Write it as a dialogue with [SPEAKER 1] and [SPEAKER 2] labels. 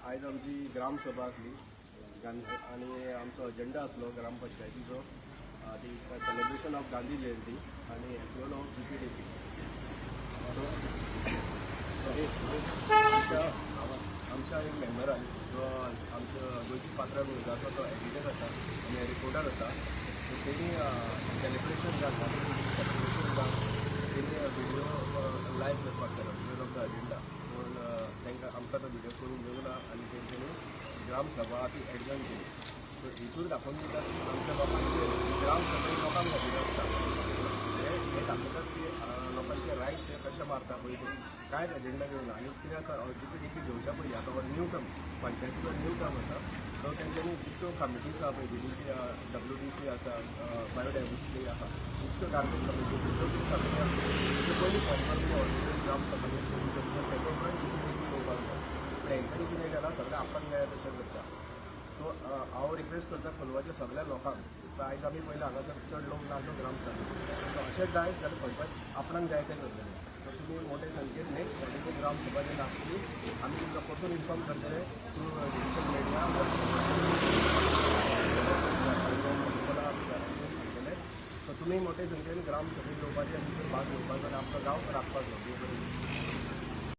[SPEAKER 1] आयज आमची ग्रामसभा आसली आणि आमचो अजेंडा आसलो ग्रामपंचायतीचो दी सेलिब्रेशन ऑफ गांधी जयंती आणि एक्चुअल ऑफ GPDP. आमच्या एक मेंबरान जो आमच्या गोंयची पात्र न्यूजाचो तो एडिटर आसा आनी रिपोर्टर आसा तेणी सेलिब्रेशन जाता तेणी व्हिडिओ लायव्ह करपाक केलो एक्चुअल ऑफ द अजेंडा पूण तांकां आमकां तो व्हिडिओ करून दिवना आनी तेंच्यांनी ग्रामसभा ती एडजर्न केली. सो हितून दाखोवन दिता की आमच्या लोकांचे ग्रामसभेक लोकांक खातीर आसता हे दाखयतात की लोकांचे रायट्स हे कशे मारता पळय कांयच एजेंडा घेवना आनी कितें आसा GPDP घेवच्या पयलीं आतां हो न्यू टर्म पंचायतीचो न्यू टर्म आसा तो तेंच्यांनी जितक्यो कमिटीज आसा पळय BDC WDC आसा बायोडायवर्सिटी आसा इतक्यो गार्बेज कमिटी जितक्यो कमिटी आसा त्यो पयलीं फॉर्म करपी ऑलरेडी ग्रामसभेक तेचो पण GPDP घेवपाक जाय पूण हेंच्यांनी कितें केलां सगळें आपण जाय तशें करता. सो हांव रिक्वेस्ट करता खोलवाच्या सगळ्या लोकांक आयज आमी पयलें हांगासर चड लोक ना तो ग्रामसभेक सो अशेंच जाय जाल्यार पंचायत आपणाक जाय तें करतलें. सो तुमी मोठे संख्येन नेक्स्ट फावटीची ग्रामसभा जेन्ना आसतली आमी तुमकां परतून इन्फॉर्म करतले थ्रू डिजिटल मिडिया सांगतले. सो तुमी मोठे संख्येन ग्रामसभेक येवपाचें आनी भाग घेवपाचो आनी आपलो गांव राखपाचो.